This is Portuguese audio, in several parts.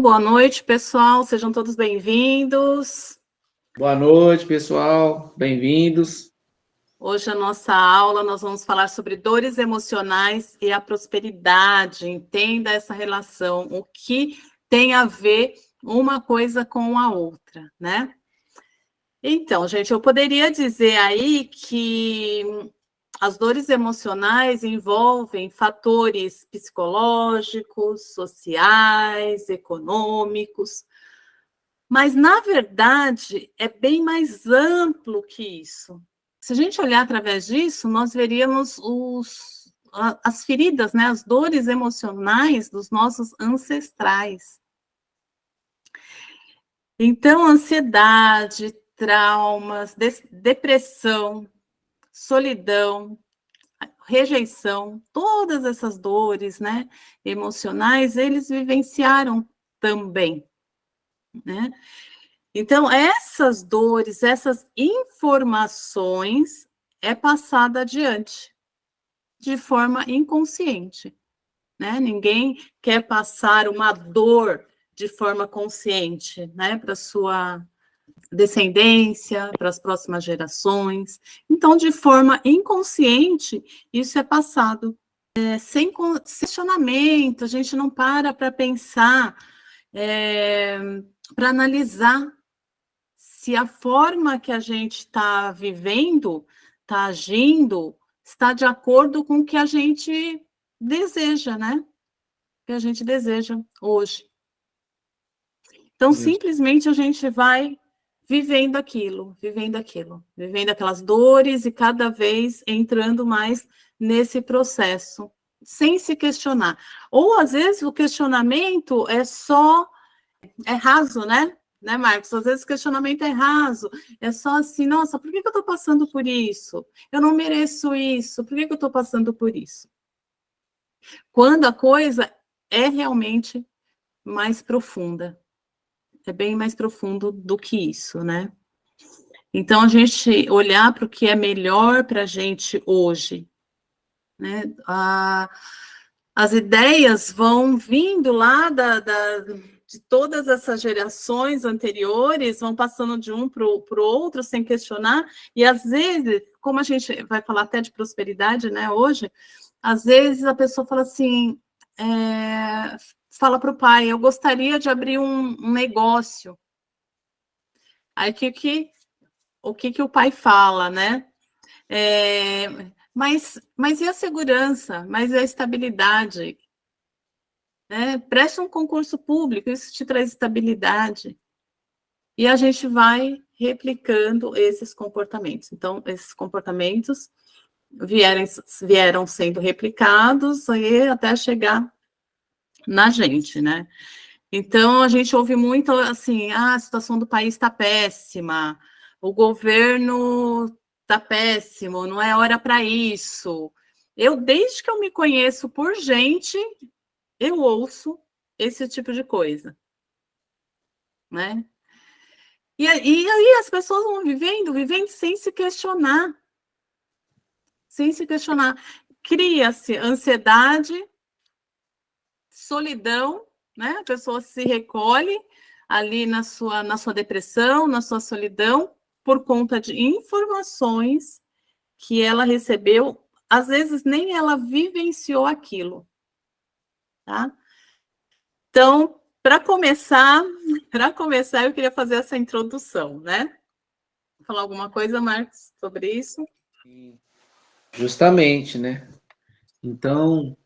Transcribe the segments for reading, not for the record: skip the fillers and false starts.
Boa noite, pessoal. Sejam todos bem-vindos. Boa noite, pessoal. Bem-vindos. Hoje a nossa aula nós vamos falar sobre dores emocionais e a prosperidade. Entenda essa relação, o que tem a ver uma coisa com a outra, né? Então, gente, eu poderia dizer aí que as dores emocionais envolvem fatores psicológicos, sociais, econômicos, mas, na verdade, é bem mais amplo que isso. Se a gente olhar através disso, nós veríamos as feridas, né, as dores emocionais dos nossos ancestrais. Então, ansiedade, traumas, depressão, solidão, rejeição, todas essas dores, né, emocionais, eles vivenciaram também, né? Então, essas dores, essas informações é passada adiante de forma inconsciente, né? Ninguém quer passar uma dor de forma consciente, né, para sua descendência, para as próximas gerações. Então, de forma inconsciente, isso é passado. Sem questionamento, a gente não para pensar, para analisar se a forma que a gente está vivendo, está agindo, está de acordo com o que a gente deseja, né? Que a gente deseja hoje. Então, simplesmente a gente vai vivendo aquilo, vivendo aquelas dores e cada vez entrando mais nesse processo, sem se questionar. Ou, às vezes, o questionamento é raso, né? Né, Marcos? Às vezes o questionamento é raso, é só assim, nossa, por que eu estou passando por isso? Eu não mereço isso, por que eu estou passando por isso? Quando a coisa é realmente mais profunda, é bem mais profundo do que isso, né? Então, a gente olhar para o que é melhor para a gente hoje, né? As ideias vão vindo lá de todas essas gerações anteriores, vão passando de um para o outro sem questionar, e às vezes, como a gente vai falar até de prosperidade, né, hoje, às vezes a pessoa fala assim, fala para o pai, eu gostaria de abrir um negócio. Aí o que o pai fala, né? Mas e a segurança? Mas e a estabilidade? Preste um concurso público, isso te traz estabilidade. E a gente vai replicando esses comportamentos. Então, esses comportamentos vieram sendo replicados e até chegar na gente, né? Então, a gente ouve muito assim, a situação do país está péssima, o governo está péssimo, não é hora para isso. Desde que eu me conheço por gente, eu ouço esse tipo de coisa, né? E aí as pessoas vão vivendo sem se questionar. Sem se questionar. Cria-se ansiedade, solidão, né? A pessoa se recolhe ali na sua depressão, na sua solidão, por conta de informações que ela recebeu, às vezes nem ela vivenciou aquilo, tá? Então, para começar, eu queria fazer essa introdução, né? Falar alguma coisa, Marcos, sobre isso? Justamente, né? Então,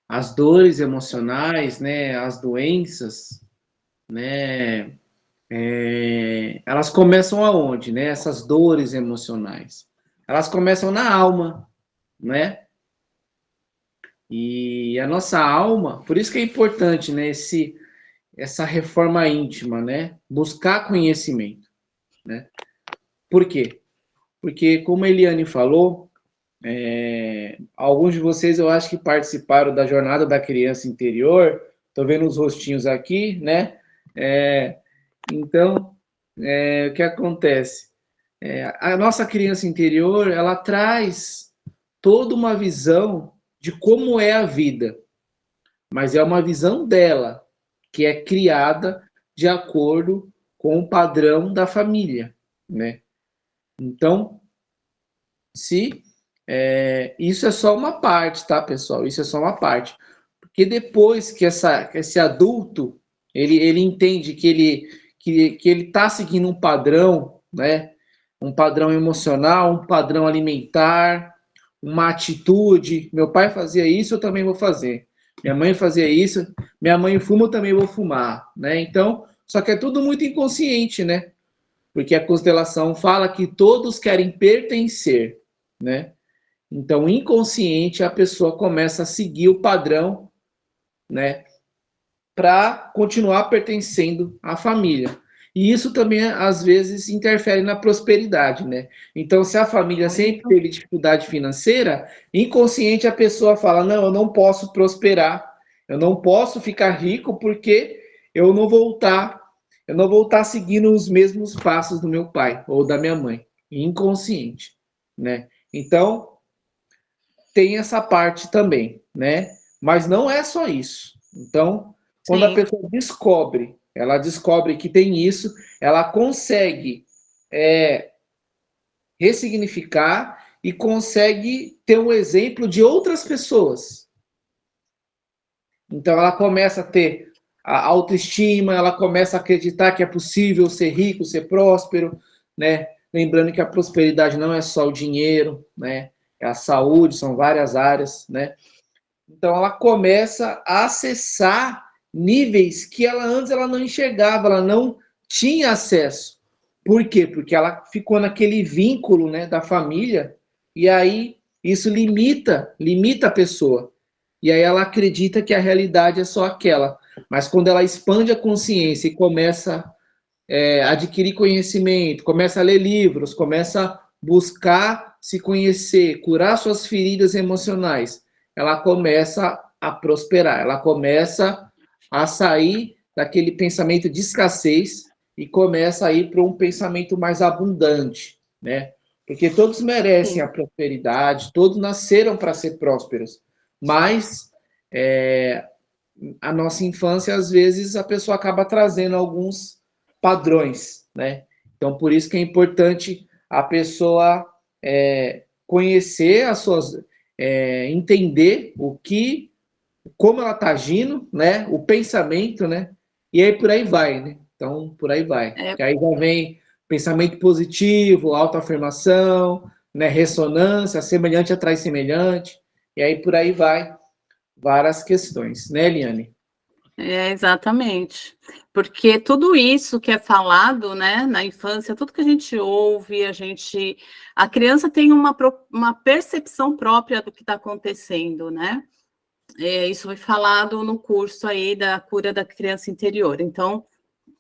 as dores emocionais, né, as doenças, né, elas começam aonde, né? Essas dores emocionais. Elas começam na alma, né? E a nossa alma, por isso que é importante, né, essa reforma íntima, né? Buscar conhecimento, né? Por quê? Porque, como a Eliane falou, alguns de vocês eu acho que participaram da jornada da criança interior. Estou vendo os rostinhos aqui, né? Então, o que acontece? A nossa criança interior, ela traz toda uma visão de como é a vida, mas é uma visão dela, que é criada de acordo com o padrão da família, né? Então, isso é só uma parte, tá, pessoal? Isso é só uma parte. Porque depois que esse adulto, ele entende que ele está seguindo um padrão, né? Um padrão emocional, um padrão alimentar, uma atitude. Meu pai fazia isso, eu também vou fazer. Minha mãe fazia isso, minha mãe fuma, eu também vou fumar, né? Então, só que é tudo muito inconsciente, né? Porque a constelação fala que todos querem pertencer, né? Então, inconsciente, a pessoa começa a seguir o padrão, né? Para continuar pertencendo à família. E isso também, às vezes, interfere na prosperidade, né? Então, se a família sempre teve dificuldade financeira, inconsciente a pessoa fala: não, eu não posso prosperar, eu não posso ficar rico porque eu não vou estar seguindo os mesmos passos do meu pai ou da minha mãe. Inconsciente, né? Então, tem essa parte também, né? Mas não é só isso. Então, quando a pessoa ela descobre que tem isso, ela consegue ressignificar e consegue ter um exemplo de outras pessoas. Então, ela começa a ter a autoestima, ela começa a acreditar que é possível ser rico, ser próspero, né? Lembrando que a prosperidade não é só o dinheiro, né? É a saúde, são várias áreas, né? Então ela começa a acessar níveis que antes ela não enxergava, ela não tinha acesso. Por quê? Porque ela ficou naquele vínculo, né, da família, e aí isso limita a pessoa. E aí ela acredita que a realidade é só aquela. Mas quando ela expande a consciência e começa a adquirir conhecimento, começa a ler livros, começa a buscar se conhecer, curar suas feridas emocionais, ela começa a prosperar, ela começa a sair daquele pensamento de escassez e começa a ir para um pensamento mais abundante, né? Porque todos merecem a prosperidade, todos nasceram para ser prósperos, mas a nossa infância, às vezes, a pessoa acaba trazendo alguns padrões, né? Então, por isso que é importante a pessoa conhecer as suas, entender como ela está agindo, né? O pensamento, né? E aí por aí vai, né? Então, por aí vai. Que aí já vem pensamento positivo, autoafirmação, né? Ressonância, semelhante atrai semelhante, e aí por aí vai várias questões, né, Eliane? Exatamente. Porque tudo isso que é falado, né, na infância, tudo que a gente ouve, a criança tem uma percepção própria do que está acontecendo, né? Isso foi falado no curso aí da cura da criança interior. Então,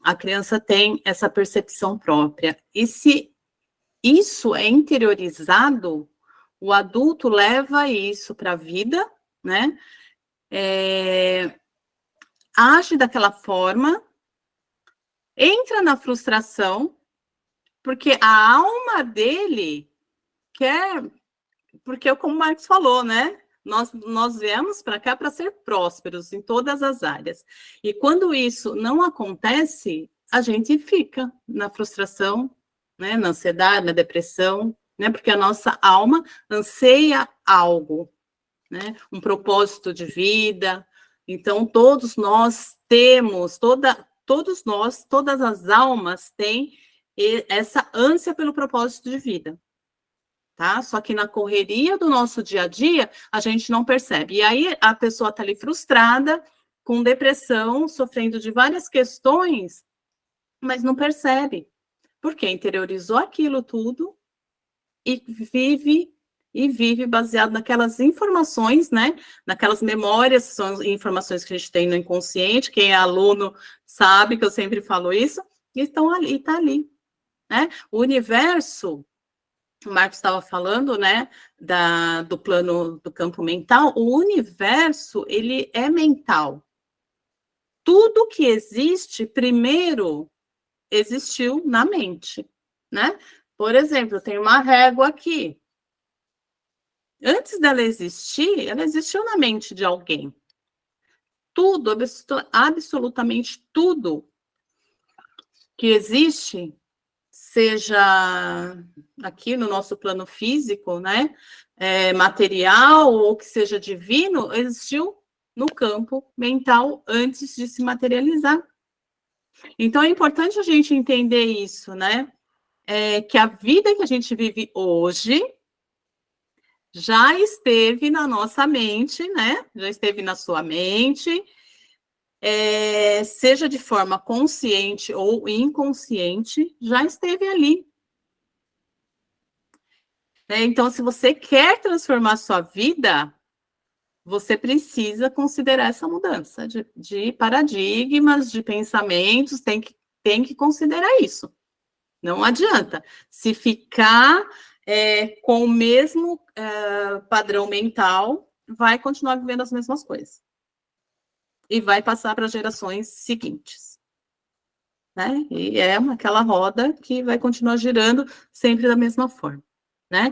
a criança tem essa percepção própria. E se isso é interiorizado, o adulto leva isso para a vida, né? Age daquela forma, entra na frustração, porque a alma dele quer, porque como o Marcos falou, né? Nós viemos para cá para ser prósperos em todas as áreas. E quando isso não acontece, a gente fica na frustração, né? Na ansiedade, na depressão, né? Porque a nossa alma anseia algo, né? Um propósito de vida. Então, todos nós temos, todos nós, todas as almas têm essa ânsia pelo propósito de vida. Tá? Só que na correria do nosso dia a dia, a gente não percebe. E aí a pessoa está ali frustrada, com depressão, sofrendo de várias questões, mas não percebe. Porque interiorizou aquilo tudo e vive baseado naquelas informações, né? Naquelas memórias, são informações que a gente tem no inconsciente, quem é aluno sabe que eu sempre falo isso, e estão ali, está ali. Né? O universo, o Marcos estava falando, né, do plano do campo mental, o universo, ele é mental. Tudo que existe, primeiro, existiu na mente, né? Por exemplo, eu tenho uma régua aqui. Antes dela existir, ela existiu na mente de alguém. tudo, absolutamente tudo que existe, seja aqui no nosso plano físico, né, material ou que seja divino, existiu no campo mental antes de se materializar. Então é importante a gente entender isso, né? Que a vida que a gente vive hoje já esteve na nossa mente, né? Já esteve na sua mente, seja de forma consciente ou inconsciente, já esteve ali. Então, se você quer transformar a sua vida, você precisa considerar essa mudança de paradigmas, de pensamentos, tem que considerar isso. Não adianta. Se ficar com o mesmo padrão mental, vai continuar vivendo as mesmas coisas. E vai passar para gerações seguintes. Né? E é aquela roda que vai continuar girando sempre da mesma forma. Né?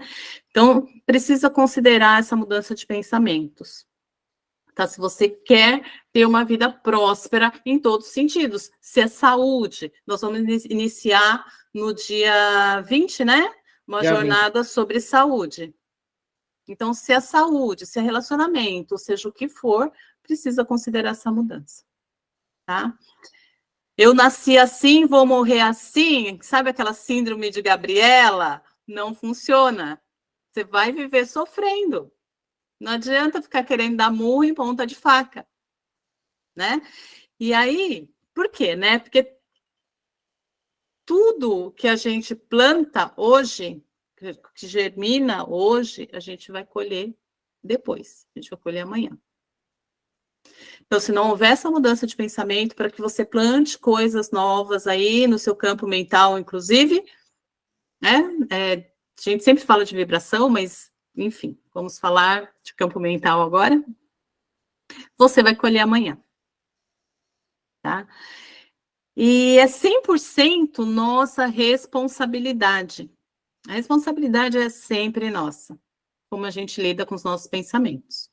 Então, precisa considerar essa mudança de pensamentos. Tá? Se você quer ter uma vida próspera em todos os sentidos, se é saúde, nós vamos iniciar no dia 20, né? Uma jornada sobre saúde. Então, se é saúde, se é relacionamento, seja o que for, precisa considerar essa mudança. Tá? Eu nasci assim, vou morrer assim, sabe aquela síndrome de Gabriela? Não funciona. Você vai viver sofrendo. Não adianta ficar querendo dar murro em ponta de faca, né? E aí, por quê, né? Porque tudo que a gente planta hoje, que germina hoje, a gente vai colher depois. A gente vai colher amanhã. Então, se não houver essa mudança de pensamento para que você plante coisas novas aí no seu campo mental, inclusive, né? A gente sempre fala de vibração, mas, enfim, vamos falar de campo mental agora. Você vai colher amanhã. Tá? E é 100% nossa responsabilidade. A responsabilidade é sempre nossa, como a gente lida com os nossos pensamentos,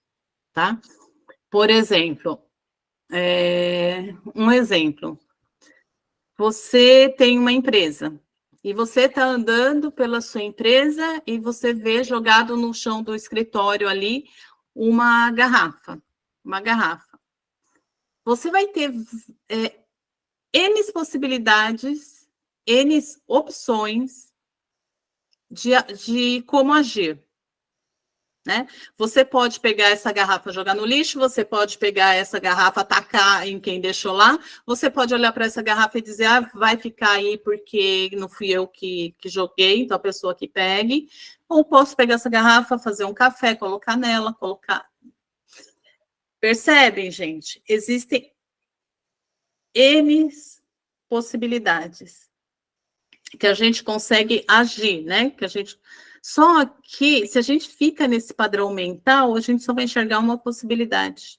tá? Por exemplo, um exemplo. Você tem uma empresa e você está andando pela sua empresa e você vê jogado no chão do escritório ali uma garrafa. Você vai ter N possibilidades, N opções de como agir. Né? Você pode pegar essa garrafa, jogar no lixo, você pode pegar essa garrafa, atacar em quem deixou lá, você pode olhar para essa garrafa e dizer, vai ficar aí porque não fui eu que joguei, então a pessoa que pegue, ou posso pegar essa garrafa, fazer um café, colocar nela, colocar... Percebem, gente? Existem N possibilidades que a gente consegue agir, né? Que a gente... Só que, se a gente fica nesse padrão mental, a gente só vai enxergar uma possibilidade.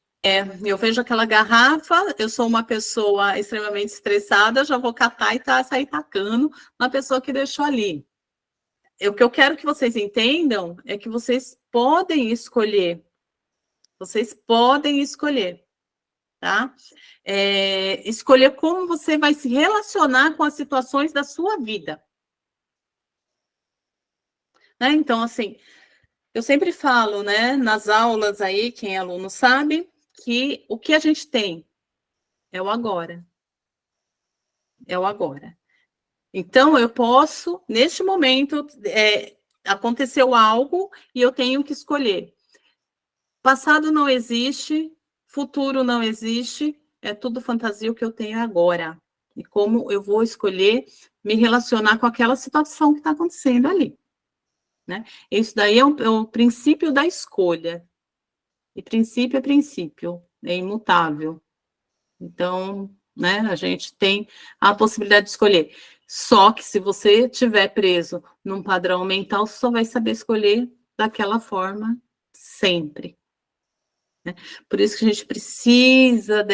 Eu vejo aquela garrafa, eu sou uma pessoa extremamente estressada, já vou catar e sair tacando na pessoa que deixou ali. O que eu quero que vocês entendam é que vocês podem escolher. Vocês podem escolher, tá? Escolher como você vai se relacionar com as situações da sua vida. Né? Então, assim, eu sempre falo, né, nas aulas aí, quem é aluno sabe, que o que a gente tem é o agora. É o agora. Então, eu posso, neste momento, aconteceu algo e eu tenho que escolher. Passado não existe, futuro não existe, é tudo fantasia o que eu tenho agora. E como eu vou escolher me relacionar com aquela situação que está acontecendo ali. Né? Isso daí é o princípio da escolha. E princípio é princípio, é imutável. Então, né, a gente tem a possibilidade de escolher. Só que se você estiver preso num padrão mental, você só vai saber escolher daquela forma sempre. Né? Por isso que a gente precisa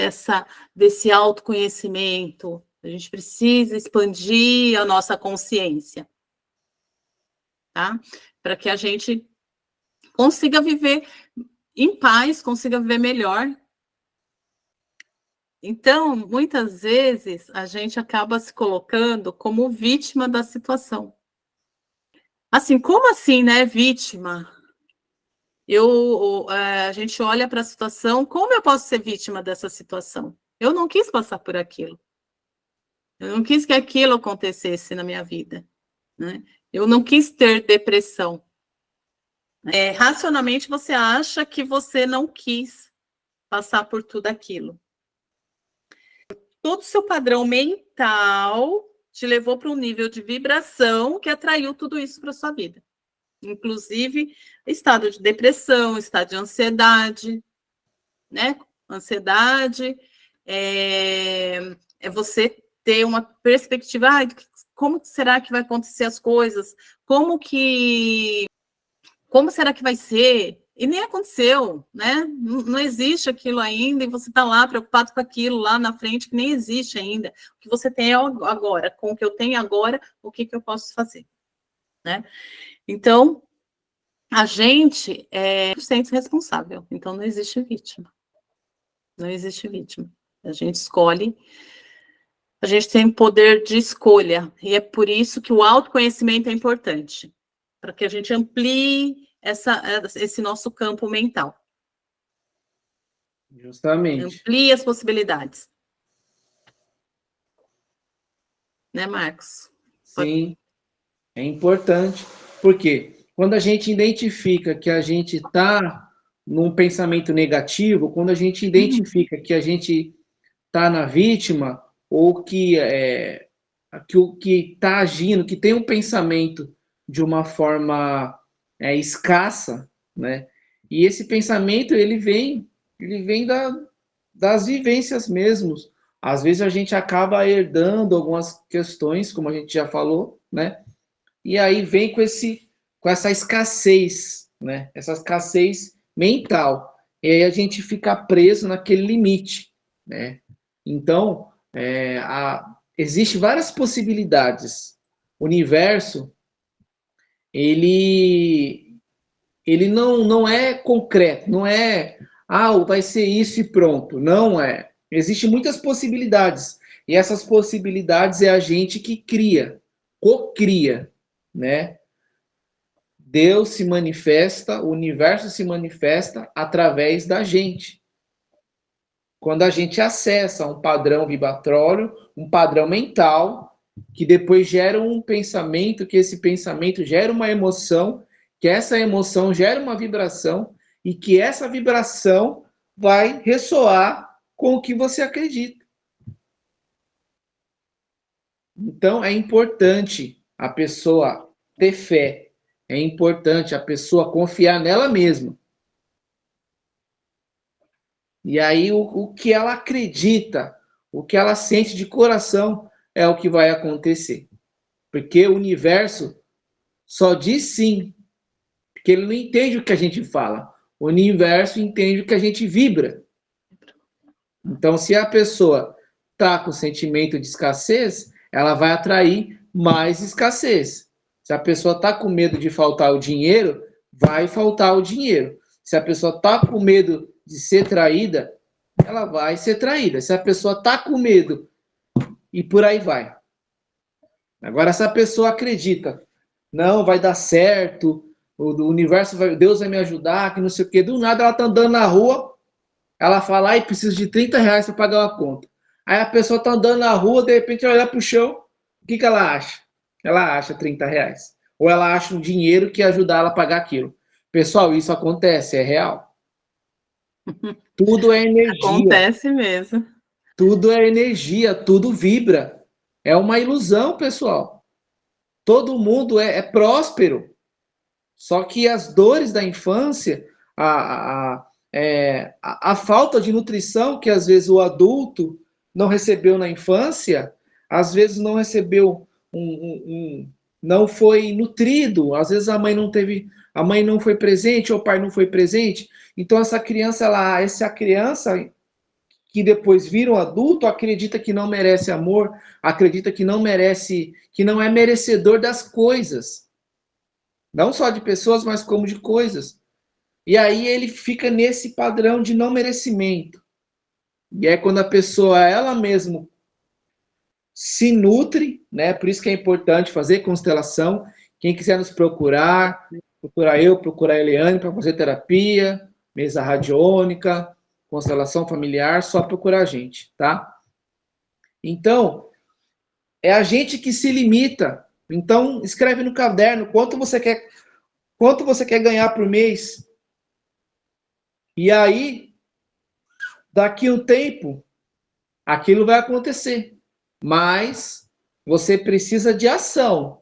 desse autoconhecimento, a gente precisa expandir a nossa consciência. Tá? Para que a gente consiga viver em paz, consiga viver melhor, Então, muitas vezes, a gente acaba se colocando como vítima da situação. Assim, como assim, né, vítima? A gente olha para a situação, como eu posso ser vítima dessa situação? Eu não quis passar por aquilo. Eu não quis que aquilo acontecesse na minha vida, né? Eu não quis ter depressão. Racionalmente, você acha que você não quis passar por tudo aquilo. Todo o seu padrão mental te levou para um nível de vibração que atraiu tudo isso para sua vida. Inclusive, estado de depressão, estado de ansiedade, né? Ansiedade é você ter uma perspectiva, como será que vai acontecer as coisas? Como será que vai ser? E nem aconteceu, né? Não existe aquilo ainda, e você está lá preocupado com aquilo lá na frente que nem existe ainda. O que você tem agora, com o que eu tenho agora, o que eu posso fazer, né? Então, a gente é 100% responsável, então não existe vítima. Não existe vítima. A gente escolhe, a gente tem poder de escolha, e é por isso que o autoconhecimento é importante, para que a gente amplie esse nosso campo mental. Justamente. Amplie as possibilidades. Né, Marcos? Sim, é importante. Por quê? Quando a gente identifica que a gente está num pensamento negativo, quando a gente identifica que a gente está na vítima, ou que o que está agindo, que tem um pensamento de uma forma escassa, né? E esse pensamento ele vem das vivências mesmos. Às vezes a gente acaba herdando algumas questões, como a gente já falou, né? E aí vem com essa escassez, né? Essa escassez mental. E aí a gente fica preso naquele limite, né? Então, existe várias possibilidades. O universo, ele não é concreto, não é, vai ser isso e pronto. Não é. Existem muitas possibilidades. E essas possibilidades é a gente que cria, co-cria, né? Deus se manifesta, o universo se manifesta através da gente. Quando a gente acessa um padrão vibratório, um padrão mental, que depois gera um pensamento, que esse pensamento gera uma emoção, que essa emoção gera uma vibração, e que essa vibração vai ressoar com o que você acredita. Então, é importante a pessoa ter fé, é importante a pessoa confiar nela mesma. E aí, o que ela acredita, o que ela sente de coração, é o que vai acontecer. Porque o universo só diz sim, porque ele não entende o que a gente fala. O universo entende o que a gente vibra. Então, se a pessoa está com sentimento de escassez, ela vai atrair mais escassez. Se a pessoa está com medo de faltar o dinheiro, vai faltar o dinheiro. Se a pessoa está com medo de ser traída, ela vai ser traída. Se a pessoa está com medo, e por aí vai. Agora, se a pessoa acredita, não, vai dar certo, o universo, Deus vai me ajudar, que não sei o quê, do nada ela está andando na rua, ela fala, ai, preciso de R$ 30 para pagar uma conta. Aí a pessoa está andando na rua, de repente ela olha para o chão, o que ela acha? Ela acha R$ 30. Ou ela acha um dinheiro que ia ajudar ela a pagar aquilo. Pessoal, isso acontece, é real. Tudo é energia. Acontece mesmo. Tudo é energia, tudo vibra. É uma ilusão, pessoal. Todo mundo é próspero. Só que as dores da infância, a falta de nutrição que às vezes o adulto não recebeu na infância, às vezes não recebeu não foi nutrido, às vezes a mãe não foi presente, ou o pai não foi presente. Então essa criança que depois vira um adulto, acredita que não merece amor, acredita que não merece, que não é merecedor das coisas. Não só de pessoas, mas como de coisas. E aí ele fica nesse padrão de não merecimento. E é quando a pessoa, ela mesma se nutre, né? Por isso que é importante fazer constelação. Quem quiser nos procurar, procurar eu, procurar a Eliane para fazer terapia, mesa radiônica, constelação familiar, só procurar a gente, tá? Então, é a gente que se limita. Então, escreve no caderno quanto você quer ganhar por mês. E aí, daqui a um tempo, aquilo vai acontecer. Mas você precisa de ação.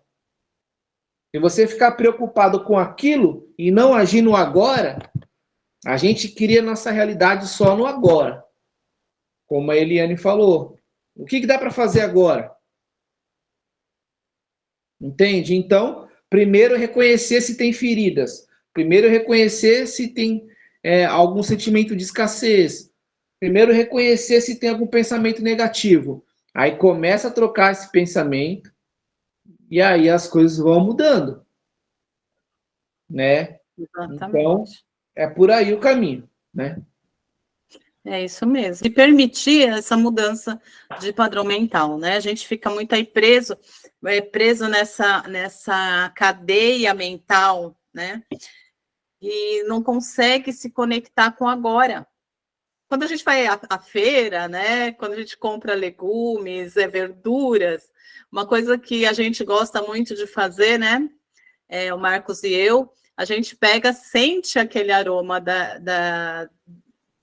Se você ficar preocupado com aquilo e não agir no agora, a gente cria nossa realidade só no agora. Como a Eliane falou. O que dá para fazer agora? Entende? Então, primeiro reconhecer se tem feridas. Primeiro reconhecer se tem algum sentimento de escassez. Primeiro reconhecer se tem algum pensamento negativo. Aí começa a trocar esse pensamento e aí as coisas vão mudando, né? Exatamente. Então, é por aí o caminho, né? É isso mesmo. E permitir essa mudança de padrão mental, né? A gente fica muito aí preso nessa cadeia mental, né? E não consegue se conectar com agora. Quando a gente vai à feira, né? Quando a gente compra legumes, verduras, uma coisa que a gente gosta muito de fazer, né? O Marcos e eu, a gente pega, sente aquele aroma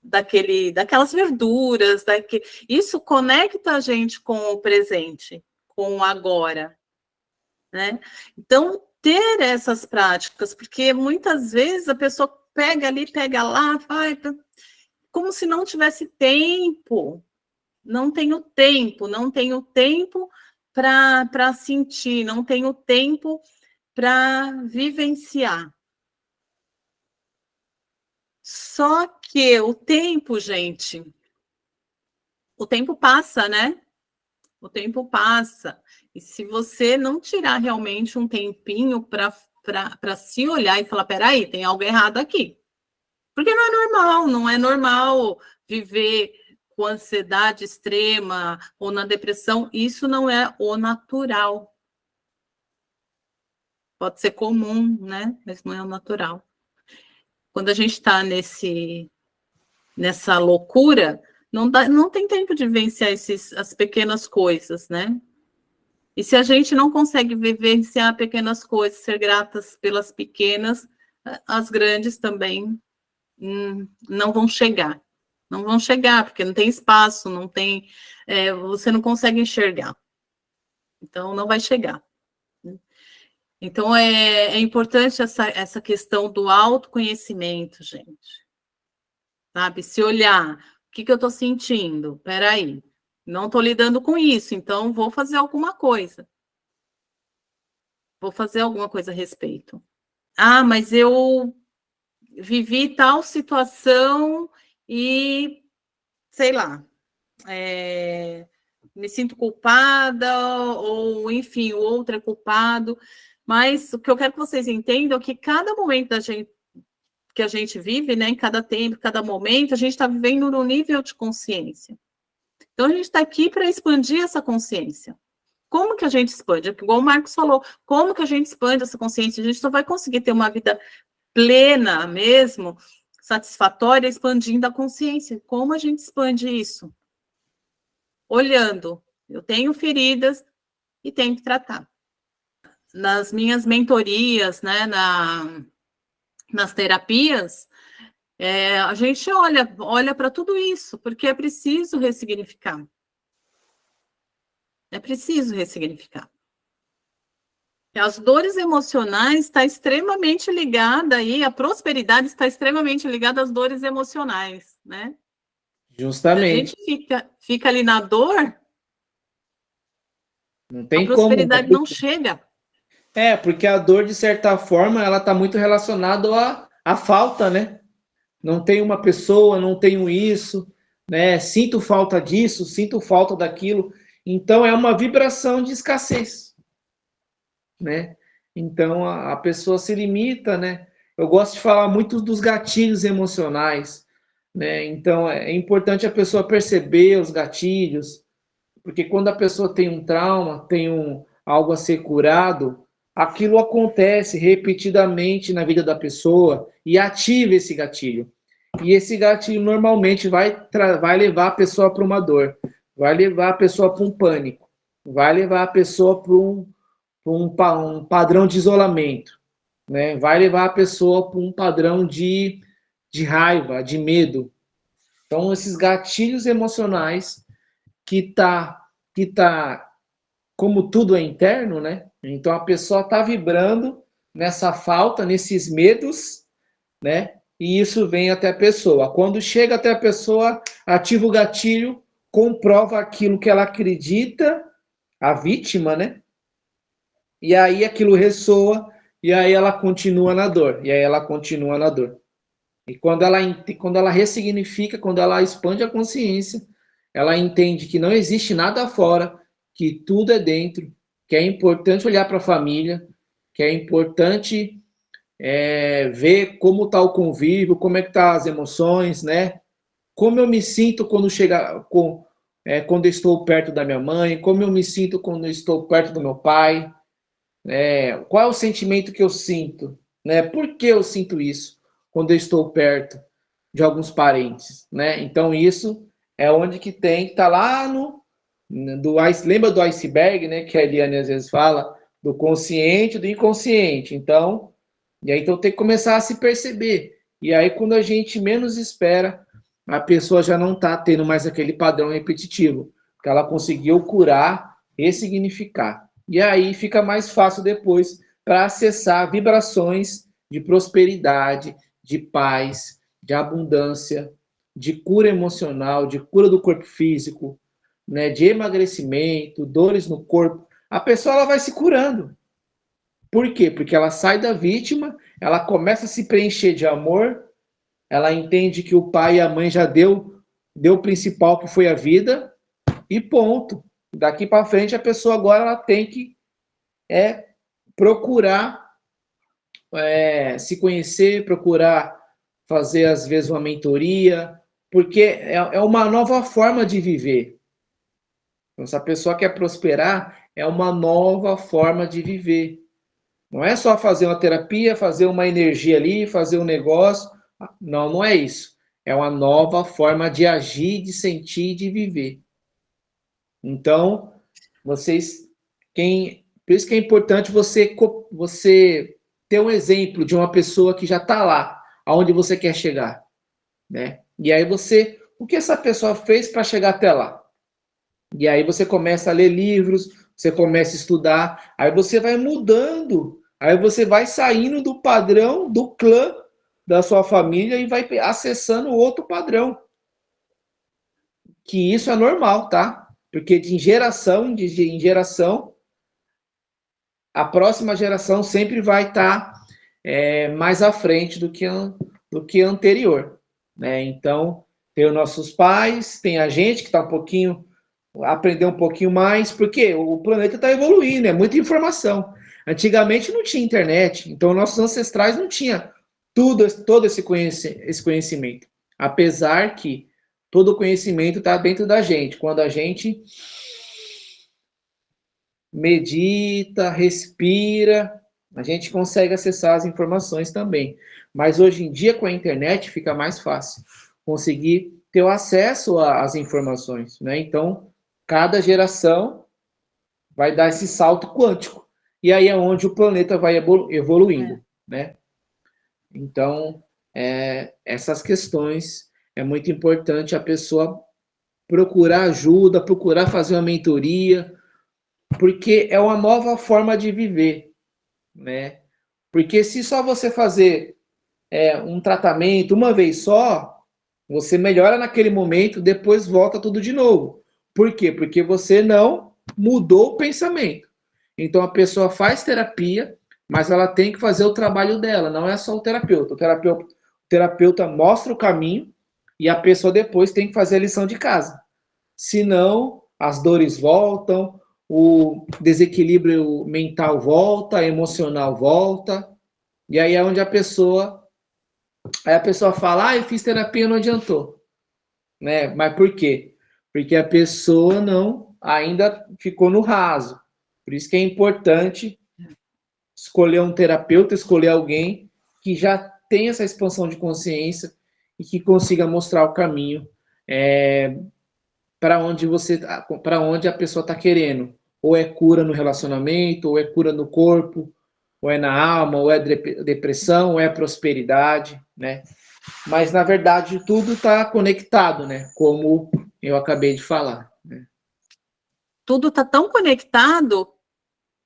daquelas verduras, isso conecta a gente com o presente, com o agora, né? Então, ter essas práticas, porque muitas vezes a pessoa pega ali, pega lá, vai, como se não tivesse tempo. Não tenho tempo para sentir, não tenho tempo para vivenciar. Só que o tempo, gente, o tempo passa, né? O tempo passa. E se você não tirar realmente um tempinho para se olhar e falar, peraí, tem algo errado aqui. Porque não é normal viver com ansiedade extrema ou na depressão. Isso não é o natural. Pode ser comum, né? Mas não é o natural. Quando a gente está nessa loucura, não tem tempo de vivenciar as pequenas coisas, né? E se a gente não consegue vivenciar pequenas coisas, ser gratas pelas pequenas, as grandes também não vão chegar. Não vão chegar, porque não tem espaço, não tem. Você não consegue enxergar. Então, não vai chegar. Então, é importante essa questão do autoconhecimento, gente. Sabe? Se olhar, o que eu estou sentindo? Peraí, não estou lidando com isso, então vou fazer alguma coisa. Vou fazer alguma coisa a respeito. Ah, mas eu vivi tal situação e, sei lá, me sinto culpada, ou, enfim, o outro é culpado. Mas o que eu quero que vocês entendam é que cada momento que a gente vive, né, em cada tempo, cada momento, a gente está vivendo num nível de consciência. Então, a gente está aqui para expandir essa consciência. Como que a gente expande? Igual o Marcos falou, como que a gente expande essa consciência? A gente só vai conseguir ter uma vida plena mesmo, satisfatória, expandindo a consciência. Como a gente expande isso? Olhando. Eu tenho feridas e tenho que tratar. Nas minhas mentorias, né, nas terapias, a gente olha para tudo isso, porque é preciso ressignificar. É preciso ressignificar. As dores emocionais está extremamente ligada aí, a prosperidade está extremamente ligada às dores emocionais, né? Justamente. Se a gente fica ali na dor, não tem a prosperidade não chega. Porque a dor, de certa forma, ela está muito relacionada à falta, né? Não tenho uma pessoa, não tenho isso, né? Sinto falta disso, sinto falta daquilo. Então, é uma vibração de escassez, né? Então, a pessoa se limita, né? Eu gosto de falar muito dos gatilhos emocionais. né? Então, é importante a pessoa perceber os gatilhos, porque quando a pessoa tem um trauma, tem algo a ser curado, aquilo acontece repetidamente na vida da pessoa e ativa esse gatilho. E esse gatilho normalmente vai levar a pessoa para uma dor, vai levar a pessoa para um pânico, vai levar a pessoa para um padrão de isolamento, né? Vai levar a pessoa para um padrão de raiva, de medo. Então, esses gatilhos emocionais que tá, como tudo é interno, né? Então a pessoa está vibrando nessa falta, nesses medos, né? E isso vem até a pessoa. Quando chega até a pessoa, ativa o gatilho, comprova aquilo que ela acredita, a vítima, né? E aí aquilo ressoa, e aí ela continua na dor, e aí ela continua na dor. E quando ela ressignifica, quando ela expande a consciência, ela entende que não existe nada fora, que tudo é dentro, que é importante olhar para a família, que é importante ver como está o convívio, como é que tá as emoções, né? Como eu me sinto quando eu estou perto da minha mãe, como eu me sinto quando eu estou perto do meu pai, qual é o sentimento que eu sinto, né? Por que eu sinto isso quando eu estou perto de alguns parentes, né? Então isso é onde que tem que estar lá lembra do iceberg, né? Que a Eliane às vezes fala do consciente e do inconsciente. Então, então tem que começar a se perceber. E aí quando a gente menos espera, a pessoa já não está tendo mais aquele padrão repetitivo, porque ela conseguiu curar, ressignificar. E aí fica mais fácil depois para acessar vibrações de prosperidade, de paz, de abundância, de cura emocional, de cura do corpo físico, né, de emagrecimento, dores no corpo. A pessoa ela vai se curando. Por quê? Porque ela sai da vítima, ela começa a se preencher de amor, ela entende que o pai e a mãe já deu o principal, que foi a vida, e ponto. Daqui para frente a pessoa agora ela tem que procurar se conhecer, procurar fazer às vezes uma mentoria, porque é uma nova forma de viver. Então, se a pessoa quer prosperar, é uma nova forma de viver. Não é só fazer uma terapia, fazer uma energia ali, fazer um negócio. Não, não é isso. É uma nova forma de agir, de sentir, de viver. Então, por isso que é importante você ter um exemplo de uma pessoa que já está lá, aonde você quer chegar, né? E aí o que essa pessoa fez para chegar até lá? E aí você começa a ler livros, você começa a estudar, aí você vai mudando, aí você vai saindo do padrão do clã da sua família e vai acessando outro padrão. Que isso é normal, tá? Porque de geração em geração, a próxima geração sempre vai estar mais à frente do que a anterior, né? Então, tem os nossos pais, tem a gente que está aprender um pouquinho mais, porque o planeta está evoluindo, é muita informação. Antigamente não tinha internet, então nossos ancestrais não tinham todo esse conhecimento. Apesar que todo o conhecimento está dentro da gente. Quando a gente medita, respira, a gente consegue acessar as informações também. Mas hoje em dia, com a internet, fica mais fácil conseguir ter o acesso às informações, né? Então, cada geração vai dar esse salto quântico. E aí é onde o planeta vai evoluindo, né? Então, essas questões é muito importante a pessoa procurar ajuda, procurar fazer uma mentoria, porque é uma nova forma de viver, né? Porque se só você fazer um tratamento uma vez só, você melhora naquele momento, depois volta tudo de novo. Por quê? Porque você não mudou o pensamento. Então a pessoa faz terapia, mas ela tem que fazer o trabalho dela, não é só o terapeuta. O terapeuta mostra o caminho e a pessoa depois tem que fazer a lição de casa. Senão, as dores voltam, o desequilíbrio mental volta, emocional volta, e aí é onde a pessoa Aí a pessoa fala, eu fiz terapia, não adiantou, né? Mas por quê? Porque a pessoa não ainda ficou no raso. Por isso que é importante escolher um terapeuta, escolher alguém que já tenha essa expansão de consciência e que consiga mostrar o caminho para onde a pessoa está querendo. Ou é cura no relacionamento, ou é cura no corpo, ou é na alma, ou é depressão, ou é prosperidade, né? Mas na verdade tudo está conectado, né? Como eu acabei de falar. Né? Tudo está tão conectado,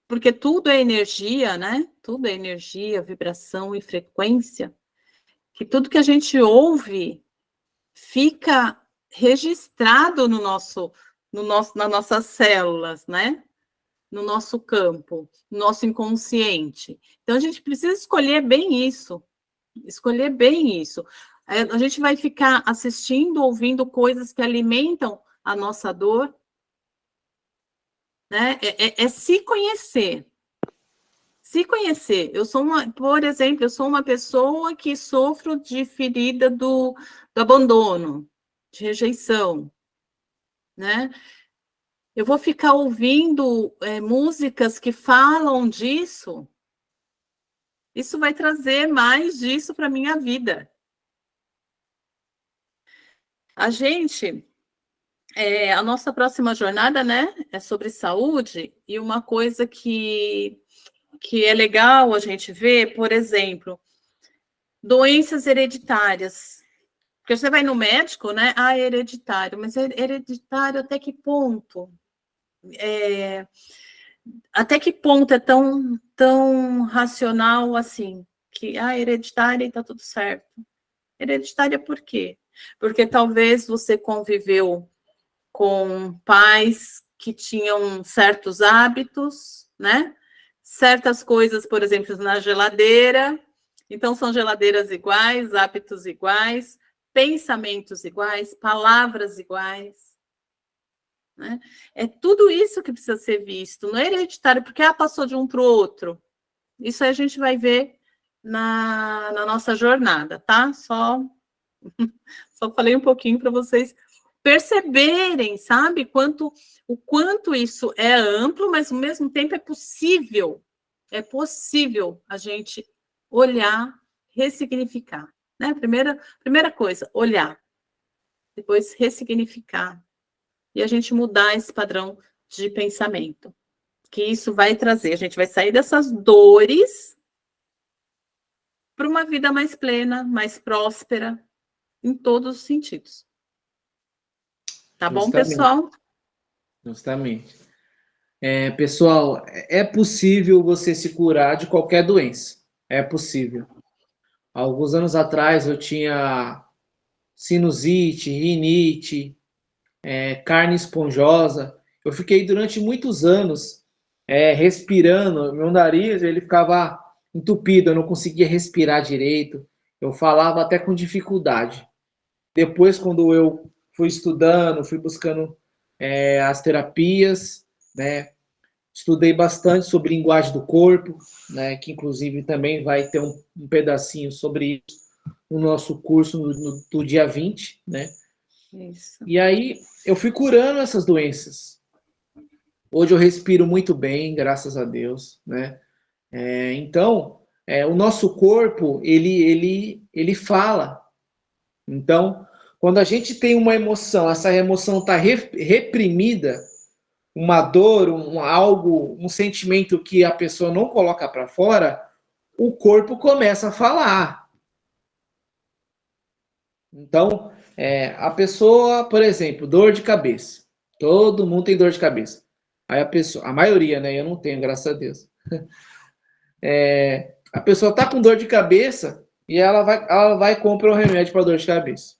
porque tudo é energia, né? Tudo é energia, vibração e frequência, que tudo que a gente ouve fica registrado nas nossas células, né? No nosso campo, no nosso inconsciente. Então a gente precisa escolher bem isso, escolher bem isso. A gente vai ficar assistindo, ouvindo coisas que alimentam a nossa dor, né? É se conhecer. Se conhecer. Por exemplo, eu sou uma pessoa que sofro de ferida do abandono, de rejeição, né? Eu vou ficar ouvindo músicas que falam disso, isso vai trazer mais disso para a minha vida. A nossa próxima jornada, né, é sobre saúde, e uma coisa que é legal a gente ver, por exemplo, doenças hereditárias. Porque você vai no médico, né? É hereditário, mas é hereditário até que ponto? Até que ponto é tão racional assim? Que hereditária e tá tudo certo. Hereditária por quê? Porque talvez você conviveu com pais que tinham certos hábitos, né? Certas coisas, por exemplo, na geladeira. Então, são geladeiras iguais, hábitos iguais, pensamentos iguais, palavras iguais. Né? É tudo isso que precisa ser visto. Não é hereditário, porque passou de um para o outro. Isso aí a gente vai ver na nossa jornada, tá? Só falei um pouquinho para vocês perceberem, sabe, o quanto isso é amplo, mas ao mesmo tempo é possível a gente olhar, ressignificar, né? Primeira coisa, olhar, depois ressignificar, e a gente mudar esse padrão de pensamento, que isso vai trazer, a gente vai sair dessas dores para uma vida mais plena, mais próspera, em todos os sentidos. Tá bom, pessoal? Justamente. Pessoal, é possível você se curar de qualquer doença. É possível. Alguns anos atrás eu tinha sinusite, rinite, carne esponjosa. Eu fiquei durante muitos anos respirando. Meu nariz ele ficava entupido, eu não conseguia respirar direito. Eu falava até com dificuldade. Depois, quando eu fui estudando, fui buscando as terapias, né? Estudei bastante sobre linguagem do corpo, né? Que inclusive também vai ter um pedacinho sobre isso no nosso curso do dia 20, né? Isso. E aí eu fui curando essas doenças. Hoje eu respiro muito bem, graças a Deus, né? Então, o nosso corpo, ele fala. Então, quando a gente tem uma emoção, essa emoção está reprimida, uma dor, um sentimento que a pessoa não coloca para fora, o corpo começa a falar. Então, a pessoa, por exemplo, dor de cabeça. Todo mundo tem dor de cabeça. Aí a maioria, né? Eu não tenho, graças a Deus. A pessoa está com dor de cabeça e ela vai comprar um remédio para dor de cabeça.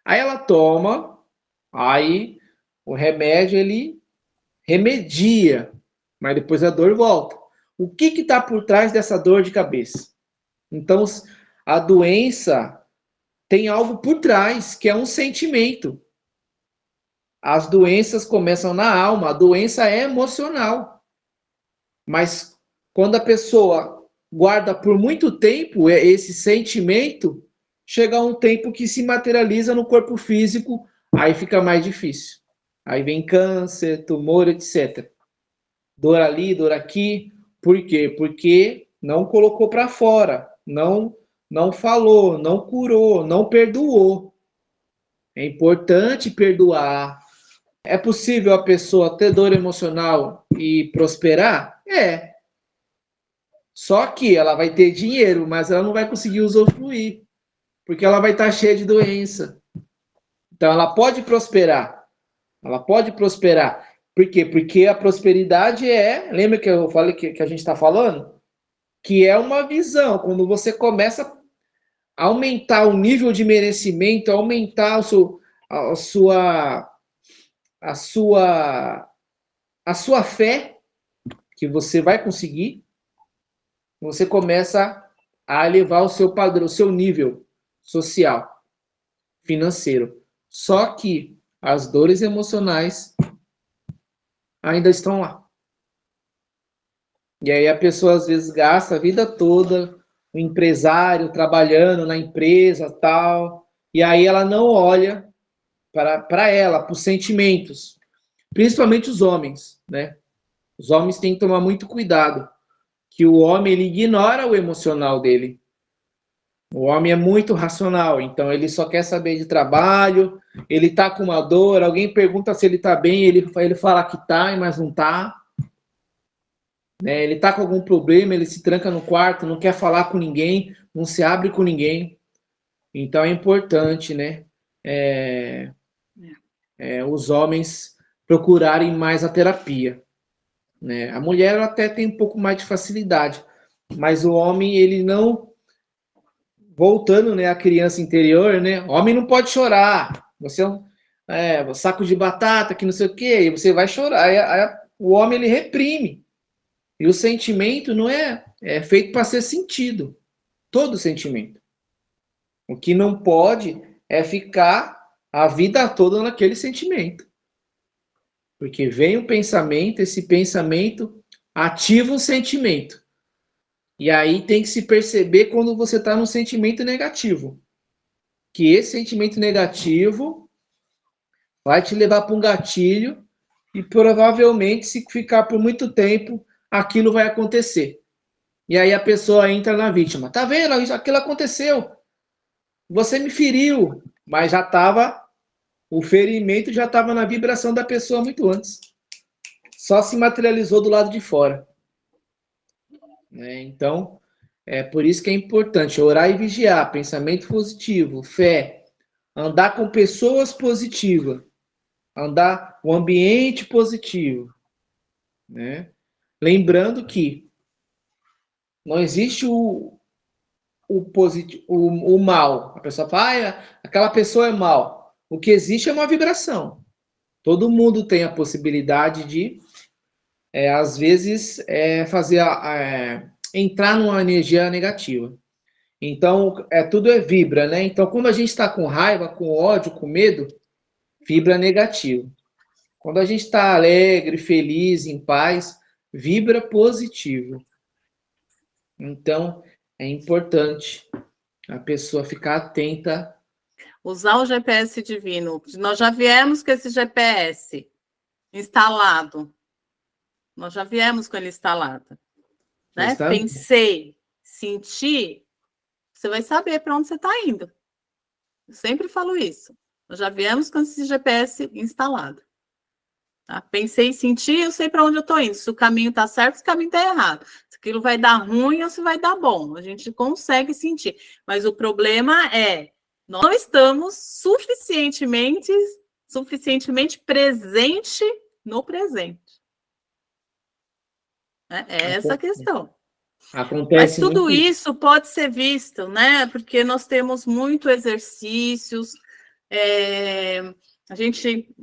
Aí ela toma, aí o remédio ele remedia, mas depois a dor volta. O que está por trás dessa dor de cabeça? Então, a doença tem algo por trás, que é um sentimento. As doenças começam na alma, a doença é emocional. Mas quando a pessoa guarda por muito tempo esse sentimento, chega um tempo que se materializa no corpo físico, aí fica mais difícil. Aí vem câncer, tumor, etc. Dor ali, dor aqui. Por quê? Porque não colocou para fora, não falou, não curou, não perdoou. É importante perdoar. É possível a pessoa ter dor emocional e prosperar? É. Só que ela vai ter dinheiro, mas ela não vai conseguir usufruir, porque ela vai estar cheia de doença. Então ela pode prosperar. Ela pode prosperar. Por quê? Porque a prosperidade lembra que eu falei que a gente está falando? Que é uma visão. Quando você começa a aumentar o nível de merecimento, aumentar a sua fé, que você vai conseguir, você começa a elevar o seu padrão, o seu nível social, financeiro. Só que as dores emocionais ainda estão lá. E aí a pessoa às vezes gasta a vida toda, o empresário trabalhando na empresa, tal, e aí ela não olha para ela, para os sentimentos, principalmente os homens, né? Os homens têm que tomar muito cuidado, que o homem ele ignora o emocional dele. O homem é muito racional, então ele só quer saber de trabalho, ele tá com uma dor, alguém pergunta se ele tá bem, ele fala que tá, mas não tá. Né? Ele tá com algum problema, ele se tranca no quarto, não quer falar com ninguém, não se abre com ninguém. Então é importante, né? Os homens procurarem mais a terapia. Né? A mulher ela até tem um pouco mais de facilidade, mas o homem ele não voltando, né, à criança interior, né? Homem não pode chorar. Você é um saco de batata, que não sei o quê, e você vai chorar. Aí o homem ele reprime. E o sentimento não é feito para ser sentido. Todo sentimento. O que não pode é ficar a vida toda naquele sentimento. Porque vem o pensamento, esse pensamento ativa um sentimento. E aí tem que se perceber quando você está num sentimento negativo. Que esse sentimento negativo vai te levar para um gatilho e provavelmente, se ficar por muito tempo, aquilo vai acontecer. E aí a pessoa entra na vítima. Tá vendo? Aquilo aconteceu. Você me feriu, mas o ferimento já estava na vibração da pessoa muito antes. Só se materializou do lado de fora. Então, é por isso que é importante orar e vigiar, pensamento positivo, fé, andar com pessoas positivas, andar com ambiente positivo, né? Lembrando que não existe o mal. A pessoa fala, aquela pessoa é mal. O que existe é uma vibração. Todo mundo tem a possibilidade de, às vezes, fazer entrar numa energia negativa. Então, tudo vibra, né? Então, quando a gente está com raiva, com ódio, com medo, vibra negativo. Quando a gente está alegre, feliz, em paz, vibra positivo. Então, é importante a pessoa ficar atenta. Usar o GPS divino. Nós já viemos com esse GPS instalado. Nós já viemos com ele instalado. Né? Pensei, senti, você vai saber para onde você está indo. Eu sempre falo isso. Nós já viemos com esse GPS instalado. Tá? Pensei, senti, eu sei para onde eu estou indo. Se o caminho está certo, se o caminho está errado. Se aquilo vai dar ruim ou se vai dar bom. A gente consegue sentir. Mas o problema é, nós não estamos suficientemente presente no presente. É essa a questão. Acontece. Mas tudo isso pode ser visto, né? Porque nós temos muito exercícios,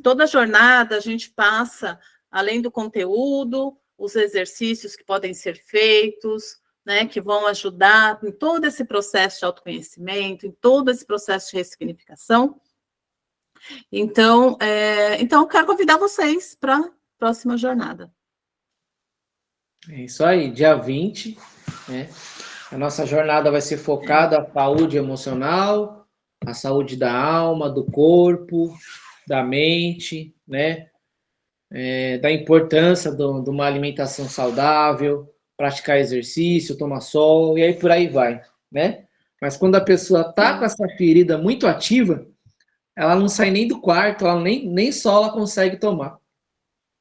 toda jornada a gente passa, além do conteúdo, os exercícios que podem ser feitos, né? Que vão ajudar em todo esse processo de autoconhecimento, em todo esse processo de ressignificação. Então, eu quero convidar vocês para a próxima jornada. É isso aí, dia 20, né? A nossa jornada vai ser focada na saúde emocional, a saúde da alma, do corpo, da mente, né? Da importância de uma alimentação saudável, praticar exercício, tomar sol, e aí por aí vai, né? Mas quando a pessoa está com essa ferida muito ativa, ela não sai nem do quarto, ela nem sol ela consegue tomar.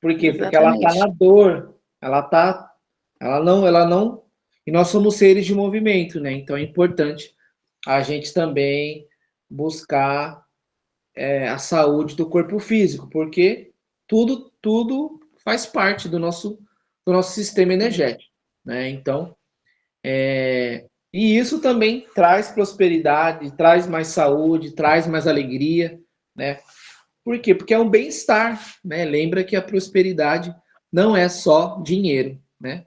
Por quê? Porque ela está na dor, ela não, e nós somos seres de movimento, né? Então é importante a gente também buscar a saúde do corpo físico, porque tudo faz parte do nosso sistema energético, né? Então, e isso também traz prosperidade, traz mais saúde, traz mais alegria, né? Por quê? Porque é um bem-estar, né? Lembra que a prosperidade não é só dinheiro, né?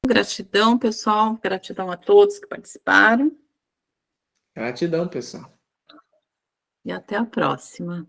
Gratidão, pessoal. Gratidão a todos que participaram. Gratidão, pessoal. E até a próxima.